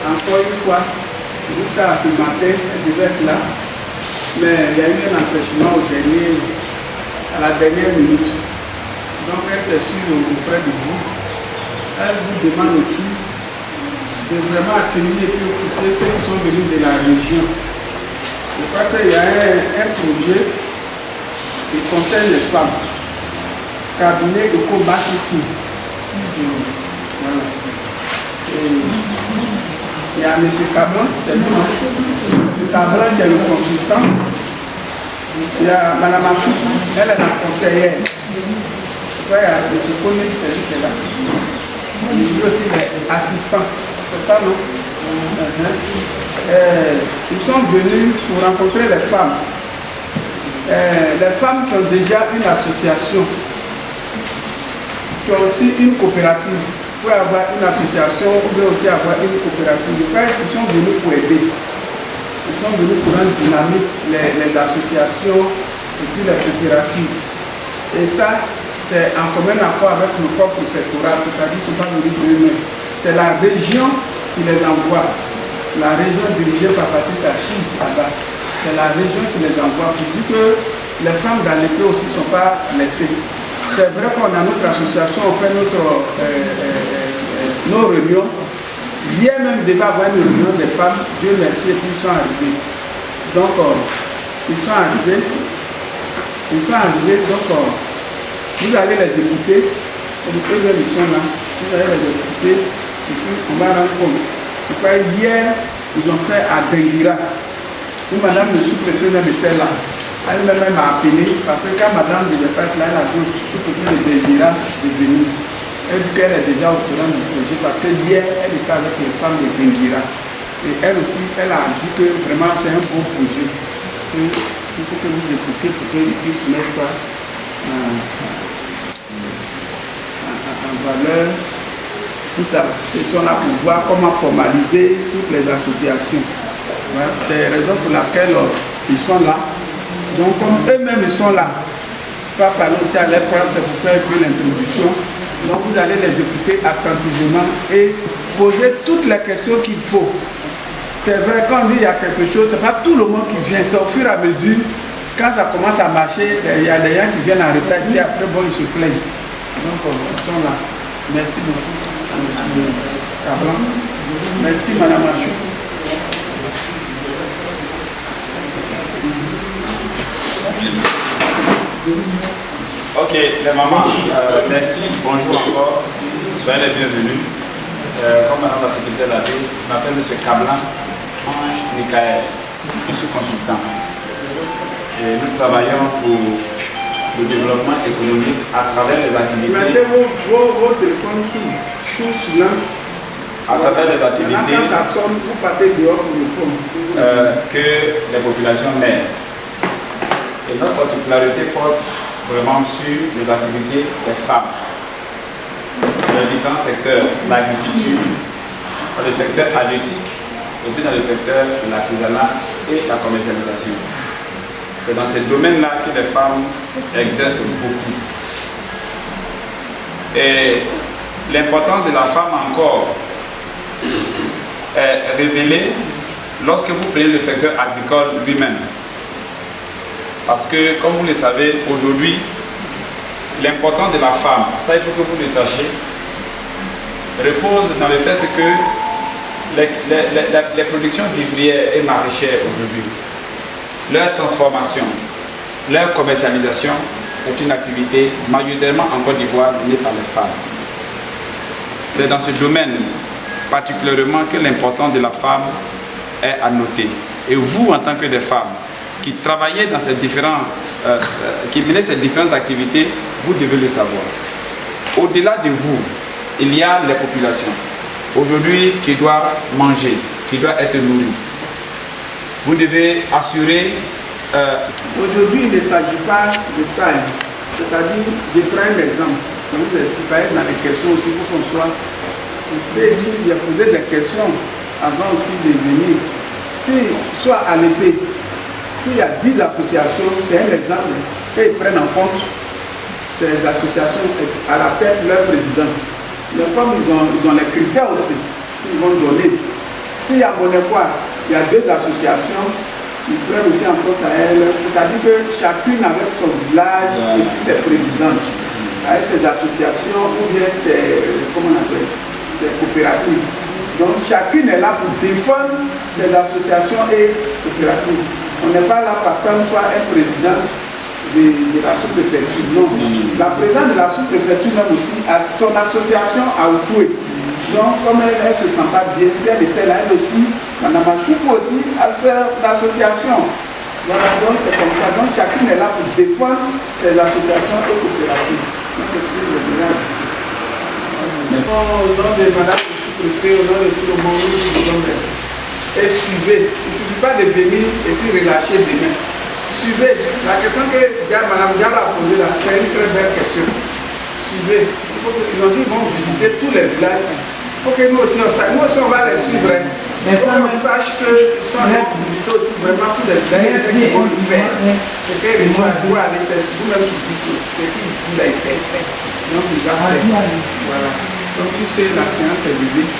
encore une fois, jusqu'à ce matin, elle devait être là. Mais il y a eu un empêchement à la dernière minute. Donc elle s'est sûre auprès de vous. Elle vous demande aussi de vraiment accueillir et occuper ceux qui sont venus de la région. Je crois qu'il y a un projet qui concerne les femmes. Cabinet de combat team. Voilà. Il y a M. Cablan, c'est lui, M. Cablan qui est le consultant. Il y a Mme Achou, elle est la conseillère. Je crois qu'il y a M. Koné, c'est lui qui est là. Il y a aussi les assistants. C'est ça, non? Ils sont venus pour rencontrer les femmes. Les femmes qui ont déjà une association, qui ont aussi une coopérative. Vous pouvez avoir une association, vous pouvez aussi avoir une coopérative. Ils sont venus pour aider. Ils sont venus pour rendre dynamique les associations et puis les coopératives. Et ça, c'est en commun accord avec le corps préfectoral, c'est-à-dire qu'ils ne sont pas venus pour eux-mêmes. C'est la région qui les envoie. La région dirigée par Patrick Achille, là-bas. C'est la région qui les envoie. Pour dire que les femmes dans l'épée aussi ne sont pas laissées. C'est vrai qu'on a notre association, on fait nos réunions. Hier même, devait avoir une réunion des femmes, Dieu merci, et puis ils sont arrivés. Donc, ils sont arrivés, donc vous allez les écouter, ils sont là, vous allez les écouter, et puis on va rendre compte. Hier, ils ont fait à Denguira, où madame le sous-président était là. Elle-même m'a appelé parce que quand madame ne devait pas être là, elle a dit au sous-président de Denguira de venir. Elle dit qu'elle est déjà au courant du projet parce que hier, elle était avec les femmes de Denguira. Et elle aussi, elle a dit que vraiment c'est un bon projet. Il faut que vous écoutiez pour qu'ils puissent mettre ça en valeur. Tout ça, ils sont là pour voir comment formaliser toutes les associations. Voilà. C'est la raison pour laquelle ils sont là. Donc comme eux-mêmes ils sont là, pas parler aussi à leur place, c'est pour faire un peu l'introduction. Donc vous allez les écouter attentivement et poser toutes les questions qu'il faut. C'est vrai, quand on dit il y a quelque chose, ce n'est pas tout le monde qui vient, c'est au fur et à mesure. Quand ça commence à marcher, il y a des gens qui viennent en retard, puis après bon, ils se plaignent. Donc ils sont là. Merci beaucoup. Merci Madame Achou. Ok, les mamans, merci, bonjour encore, soyez les bienvenus. Comme Madame la secrétaire l'a dit, je m'appelle M. Cablan Ange Michael, je suis consultant. Et nous travaillons pour le développement économique à travers les activités. Mettez vos téléphones sous silence. À travers les activités que les populations mènent. Et notre particularité porte vraiment sur les activités des femmes dans les différents secteurs, l'agriculture, dans le secteur halieutique, et puis dans le secteur de l'artisanat et la commercialisation. C'est dans ces domaines-là que les femmes exercent beaucoup. Et l'importance de la femme encore est révélée lorsque vous prenez le secteur agricole lui-même. Parce que, comme vous le savez, aujourd'hui, l'importance de la femme, ça il faut que vous le sachiez, repose dans le fait que les productions vivrières et maraîchères aujourd'hui, leur transformation, leur commercialisation est une activité majoritairement en Côte d'Ivoire menée par les femmes. C'est dans ce domaine particulièrement que l'importance de la femme est à noter. Et vous, en tant que des femmes, qui travaillez dans ces différents, qui menaient ces différentes activités, vous devez le savoir. Au-delà de vous, il y a les populations. Aujourd'hui, qui doivent manger, qui doivent être nourries. Vous devez assurer... Aujourd'hui, il ne s'agit pas de ça. C'est-à-dire, je prends un exemple. Je vous explique dans les questions aussi pour qu'on soit... J'ai posé des questions avant aussi de venir. Si, soit à l'épée, s'il y a 10 associations, c'est un exemple, et ils prennent en compte ces associations à la tête de leur président. Mais comme ils ont les critères aussi qu'ils vont donner, Si à Monécois, il y a 2 associations, ils prennent aussi en compte à elles, c'est-à-dire que chacune avec son village et puis ses présidentes, avec ses associations ou bien ses, comment on appelle, ses coopératives. Donc chacune est là pour défendre ses associations et coopératives. On n'est pas là par exemple soit un président de la sous-préfecture, non. La présidente de la sous-préfecture même aussi a son association à Outoué. Donc comme elle ne se sent pas bien, si elle était là, elle aussi, Mme Choukou aussi a son association. Voilà, donc c'est comme ça. Donc chacune est là pour défendre ses associations et coopératives. Donc c'est ce que je dirais. Au nom de Mme le sous-préfet, au nom de tout le monde, nous vous remercions. Et suivez. Il ne suffit pas de venir et puis relâcher demain. Suivez. La question que Mme Diallo a posée là, c'est une très belle question. Suivez. Ils ont dit qu'ils vont visiter tous les villages. Il faut que nous aussi on va les suivre. Il faut qu'on sache qu'ils sont allés visiter aussi vraiment tous les villages, ce qu'ils vont le faire. C'est qu'ils vont aller, c'est vous-même qui dites ce qu'ils voulaient faire. Donc il va faire. Voilà. Donc si c'est la séance est levée.